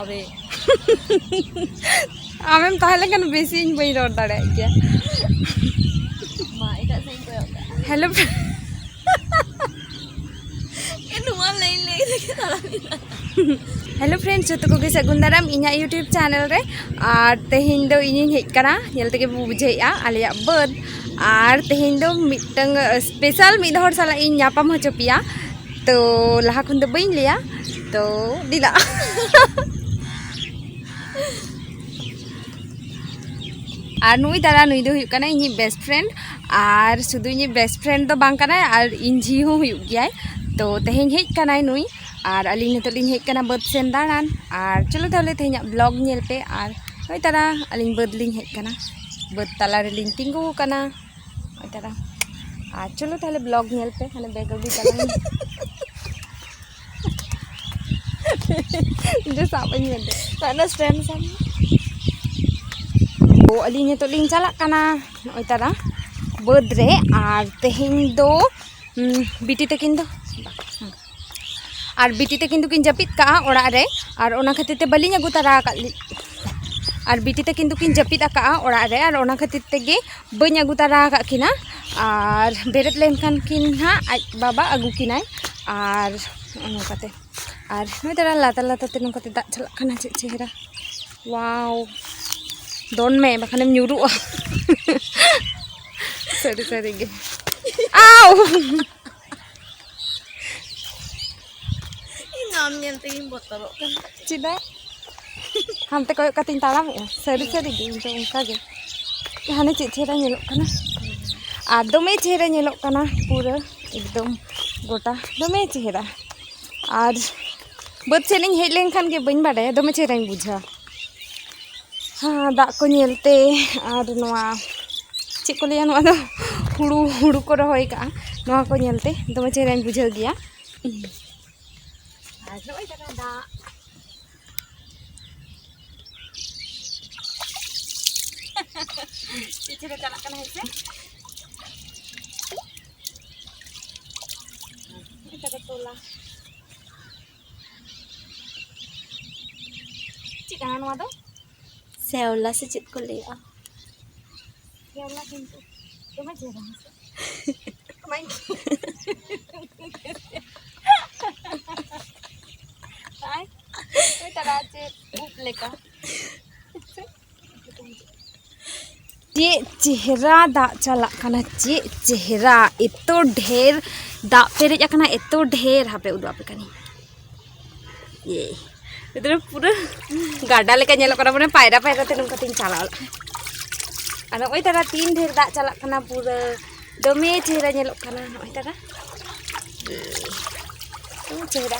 अबे आमेम ताहले कन बेसी इन बई रोड दाड़े गया मा इटा से को योगा हेलो नुआ ले के ताला हेलो फ्रेंड्स जो को सगुन दाराम इना यूट्यूब चैनल रे और तेहिन दो इनिन हेज कना नेल तेगे बुझेया आलिया बद और तेहिन दो मिटंग स्पेशल मिद हर साला इन यापाम हचो पिया तो लहा खन दो बइन लिया तो दिला और नुई दादा नुई दो हुयुक कना इनी बेस्ट फ्रेंड और शुधु इनी बेस्ट फ्रेंड तो बांग कना और इन झी हो हुयुक गया तो तेहेन हेज कना नुई और अली नितो लिन हेज कना बद सेन दाड़ान और चलो ताहले तेहेन ब्लॉग नेल पे और होय तारा अली बद लिन हेज कना बद तला रे लिन तिंगु कना होय तारा और चलो ताहले ब्लॉग नेल पे हाने बैग अगली तला जो साबन में दे ताना स्टैंड सन तो अली नितो लिन चला कना होय तारा बद रे और तेहेन दो बिटी तकिन दो और बिटी तकिन दुकिन जपित का ओड़ा रे और ओना खातिर ते बलिन अगु तारा का और बिटी तकिन दुकिन जपित का ओड़ा रे और ओना खातिर तेगे बइन अगु तारा का किना और बेरेत लेन खान किन हा आज बाबा अगु किनाय और नोकाते और नोय तारा लाता लाता ते नोकाते दा चला खाना चे चेहरा वाओ दोन में बखाने न्यूरुआ सरी सरी गे आओ नाम नेलते इन बोतलो चिदा हम ते कोय कतिन ताड़ा में सरी सरी गे तो उनका गे हाने चे चेहरा नेलो कना और दमे चेहरा नेलो कना पूरा एकदम गोटा दमे चेहरा और बद सेनिंग हेज लेन खान गे बइन बाडे दमे चेहरा बुझा हाँ दा को नेलते और नोआ चे को लिया नोआ दो हुड़ू हुड़ू को रहोय का नोआ को नेलते दमे चेहरा बुझा गया नोय तारा दा चेहरा चला कना हेसे तारा तोला चिकाना नोआ दो सेवला से चित को लिया सेवला किंतु दमे चेहरा हेसे माइन आई तो तारा चे उप लेका चे चेहरा दा चला कना चे चेहरा एतो ढेर दा पेरेज कना एतो ढेर हापे उदु पे कनी ये इधर पूरा गाडा लेका नेलो कना माने पायरा पायरा ते नंका तीन चला अन ओय तारा तीन ढेर दा चला कना पूरा दमे चेहरा नेलो कना ओय तारा चेहरा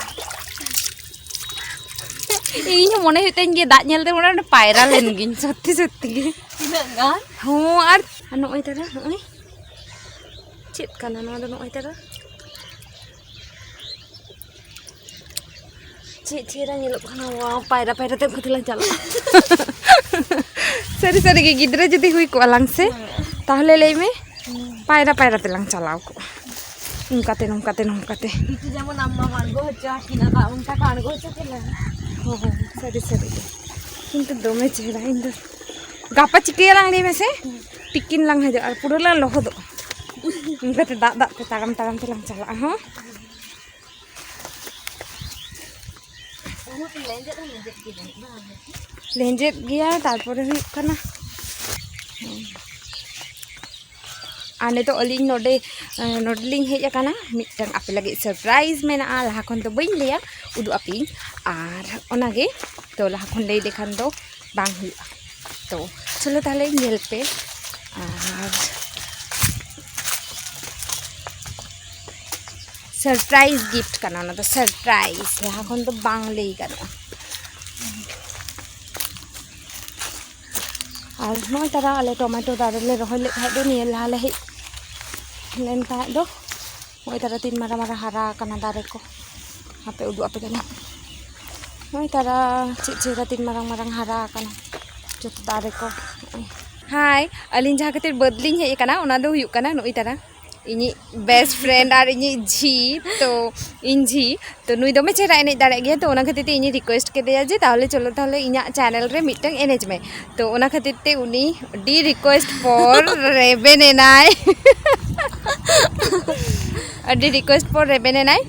इन मने होतेन गे दा नेलते मोना पायरा लेन गिन सत्ती सत्ती गे तिना गान हो और नोय तारा नोय चेत कना नो दो नोय तारा चे चेहरा नेलो कना वाओ पायरा पायरा ते खतिला चला सरी सरी गे गिद्रे जदी हुई को अलंग से ताहले ले में पायरा पायरा ते लंग चलाओ को नुकाते नुकाते नुकाते itu जेमन अम्मा मानगो हचा किना का उनका कानगो हचा केला हो सरी सरी किंतु दमे चेहरा इन दो गापा चिकिया लांग ले में से टिकिन लांग हज और पूरा ला लोह दो उनका ते दाग दाग ते तागम तागम ते लांग चला हां वो लेंजे की लेंजेत गया तारपरे हुई कना आने तो अलिंग नोडे नोडलिंग हेज कना मिटन आपे लगे सरप्राइज मेना लहा खन तो बइन लिया उदु आपी और ओनागे तो लहा खन ले देखन दो बांग हुआ तो चलो ताले नेल पे और सरप्राइज गिफ्ट कना ना तो सरप्राइज लहा खन तो बांग ले कना और नोय तारा आले टमाटो दारे ले रहोय ले खाय दो निये लाले हे लेन खाय दो नोय तारा तीन मारा मारा हरा कना दारे को हापे उदु आपे कना नोय तारा चेहरा तीन मारा मारा हरा कना जो दारे को हाय अलिन जहाँ खातिर बदलिंग हे कना ओना दो हुयुक कना नोय तारा ᱤᱧᱤᱡ बेस्ट फ्रेंड और ᱤᱧᱤᱡ ঝি तो इन झी तो नुई दमे चेहरा एनेज दाड़े गया तो ओना खातिर ते इनी रिक्वेस्ट केदेया जे ताहले चलो ताहले इᱧᱟᱜ चैनल रे मिटन एनेज में तो ओना खातिर ते उनी डी रिक्वेस्ट फॉर रेबेन एनाय अडी रिक्वेस्ट फॉर रेबेन एनाय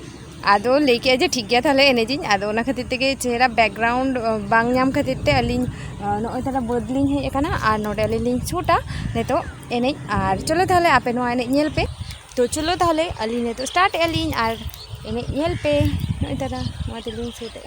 आदो लेके जे ठीक गया ताहले एनेजिन आदो ओना खातिर ते चेहरा बैकग्राउंड बांग नाम खातिर ते अलिन नोय तारा बदलिन हे एकाना और नोडे अलिन छूटा नेतो एनेज और चलो ताहले आपे नो एनेज नेल पे तो चलो ताहले अलिन नेतो स्टार्ट एलिन और एनेज नेल पे नोय तारा नो तेलिन छूटे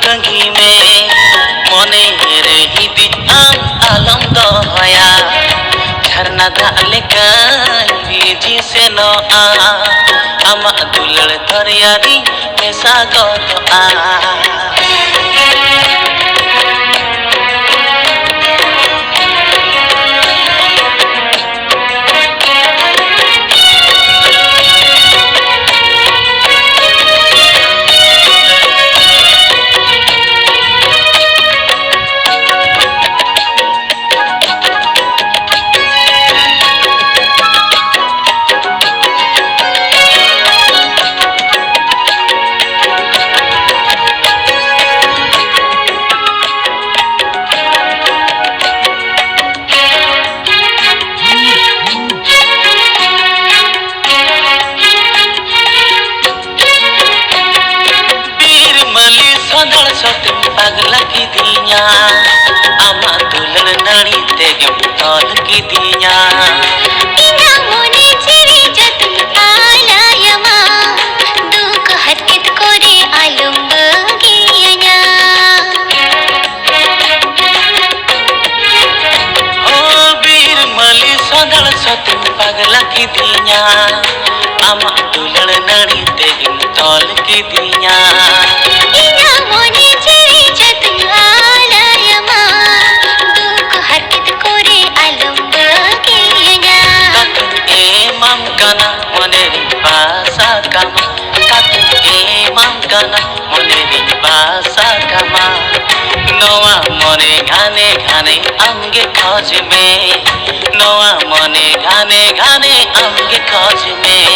तंगी में मने रही भी आम आलम दोया झरना दाले का जी से नो आ आमा दुलड़ थरियारी ऐसा गो तो आ पगला की दिया आमा दुल्हन नड़ी तेगे तौल की दिया इना मोने चेरी जतन आलायमा दुख हटकित कोरे आलुंग गियना ओ वीर मली सदल सतन पगला की दिया आमा दुल्हन नड़ी तेगे तौल की दिया इना मोने kana moneri basa kama katu emam kana moneri basa kama noa mone घाने घाने amge खोज में noa mone घाने घाने amge खोज में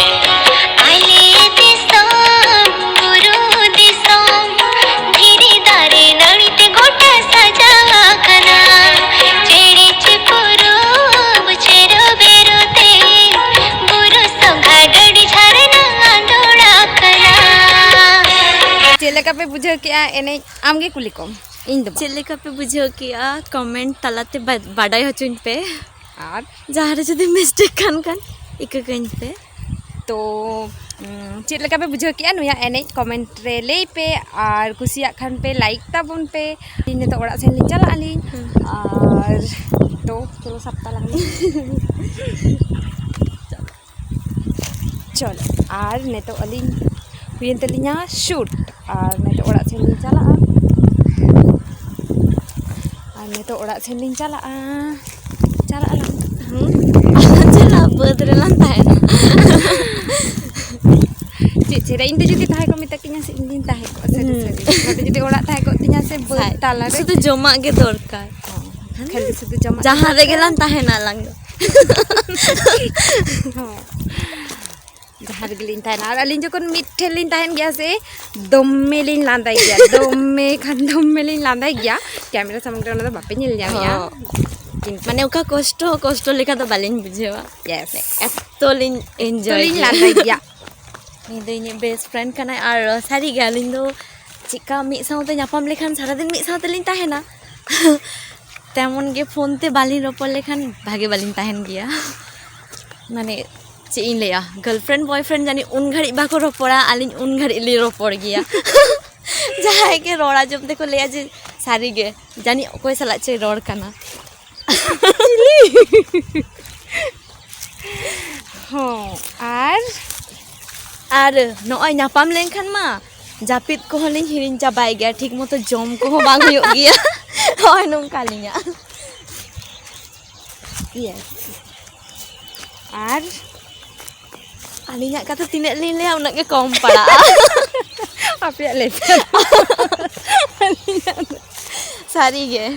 आले दिसम गुरु दिसम धीरे दारे नड़ीते गोटा सजावा कना चेड़ी चिपुरो बुचेरो बेरोते चेलेका पे बुझे क्या एने आमगे कुली कम इन दो चेलेका पे बुझे क्या कमेंट तलाते बाडाई होचुन पे और जहाँ जदि मिस्टेक खान खान इका कहीं पे तो चेलेका पे बुझे क्या नुया एने कमेंट रे ले पे और कुसिया खान पे लाइक ताबुन पे इन तो ओड़ा से चला आली और तो चलो सप्ताह लगे चलो और ने तो अली हुई तलिया शूट और ने तो ओड़ा से चला और ने तो ओड़ा से चला चला चला बद रे लान ताहे चेरा इन जुदी ताहे को मिताकिया से इन ताहे को से जुदी ओड़ा ताहे को तिया से बद ताला रे सुदु जमा के दरकार खाली सुदु जमा जहां रे गेलान ताहे ना लंग जहाँ रेगलिन ताहन और अलिन जखन मिठेलिन ताहन गया से दम्मेलिन लांदाई गया दम्मे खान दम्मेलिन लांदाई गया कैमरा सामने बापे नेल जामिया माने उका कष्ट लेखा तो बालिन बुझेवा यस एतो लिन एंजॉय तो लांदाय गया नी दो इने बेस्ट फ्रेंड कना और सारी गे आलिन दो चिका मिद साउते ᱧᱟᱯᱟᱢ लेखान सारा दिन मिद साउते लिन ताहेना तेमन गे फोन ते बालिन रोपड़ लेखान भागे बालिन ताहेन गिया माने चे इन लेया गर्लफ्रेंड बॉयफ्रेंड जानी उन घड़ी बाको रोपड़ा आलिन उन घड़ी लि रोपड़ गिया जहां के रोड़ा जमते को लेया जे सारी गे जानी कोई सला चे रोड़ कना और नॉय नापाम लेनखान मा जापिद को हलिन हिरिन चाबाय गया ठीक मतो जम को हो बांग हुयो गया होय नोंका लिया यस और आलिया कथा तिने लिन ले उना के कम पड़ा आपे ले सारी गे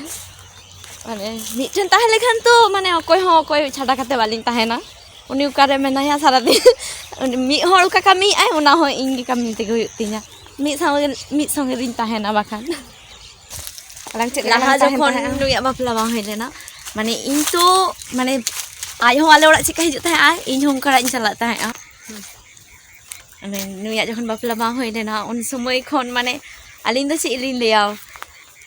माने मिटन ताहे लेखान तो माने अकोय छाड़ा काते बालिन ताहेना उनी उकारे मेनाया सारा दिन मी हर का कमी आय उना हो इंगी कमी ते हुयो तिना मी संगे रिन ताहेना बाखान लाहा जखन नुया बापला बांग हई लेना माने इन तो माने आय हो आले ओड़ा चिका हिजुत ताहे आय इन हम करा इन चला ताहे आ माने नुया जखन बापला बांग हई लेना उन समय खन माने आलिन दो चे लिन लेया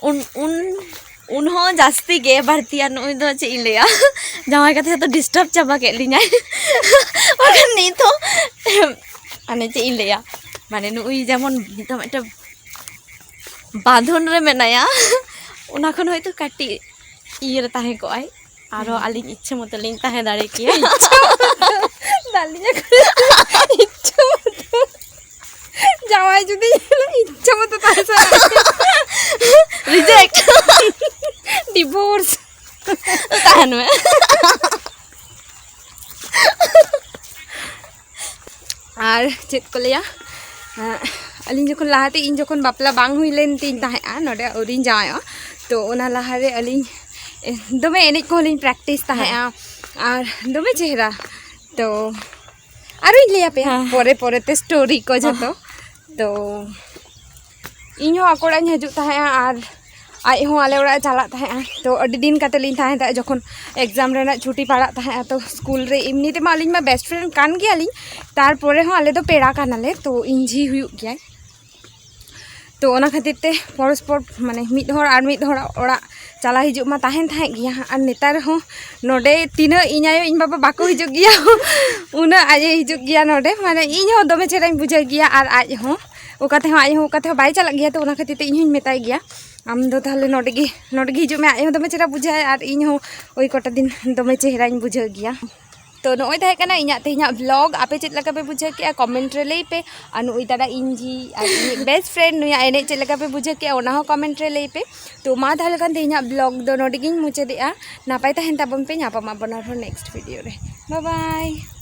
उन हो जास्ती गे भारतीय नुई दो चे लेया जामाई कथे तो डिस्टर्ब चाबा के लिना और नी तो माने चे लेया माने नुई जेमन तो एक बांधन रे मेनाया उना खन होय तो काटी इयर ताहे को आय आरो आलिन इच्छा मत लिन ताहे दाड़े किया दालिया इच्छा मत जावाई जुदी इच्छा मत ताहे रिजेक्ट डिवोर्स ताहन में और चेत को लिया अलिन जखन लाहाते इन जखन बापला बांग हुई लेन तीन ताहे नोडे औरिन जाया तो ओना लाहारे अलिन दमे एने को लिन प्रैक्टिस ताहे और दमे चेहरा तो आरो लिया पे पोरे पोरे ते स्टोरी को जतो तो इन हो अकोड़ा हजू ताहे और आज हो आले ओड़ा चला ताहे तो अडी दिन काते लिन ताहे जखन एग्जाम रेना छुट्टी पड़ा ताहे तो स्कूल रे इमनी ते मालिन मा बेस्ट फ्रेंड कान गया लिन तार पोरे हो आले तो पेड़ा कानाले तो इंजी हुयु गया तो ओना खातिर ते परस्पर माने मिद हर आर मिद हर ओड़ा चला हिजु मा ताहेन थाहे गया और नेतार हो नोडे तीना इन आयो इन बाबा बाको हिजु गया उना आज हिजु गया नोडे माने इन हो दमे चेराई बुझा गया और आज हो ओकाते हो आज हो ओकाते हो बाय चला गया तो ओना खातिर ते इन मेताय गया आम दो ताहले नोडे हिजु में आज हो दमे चेहरा बुझाए और इन हो ओई कोटा दिन दमे चेहरा इन बुझा गया तो नोय ताहे कना इना तेहिना ब्लॉग आपे चेत लगा पे बुझा के कमेंट रे लई पे और नुई ताड़ा इंजी और बेस्ट फ्रेंड नुया एने चेत लगा पे बुझा के ओना हो कमेंट रे लई पे तो मा ताहले कन तेहिना ब्लॉग दो नोडे गिन मुचादेआ नापाय ताहेन ताबन पे ᱧᱟᱯᱟᱢ ᱟᱵᱚᱱ ᱟᱨᱦᱚᱸ नेक्स्ट वीडियो रे बाय बाय।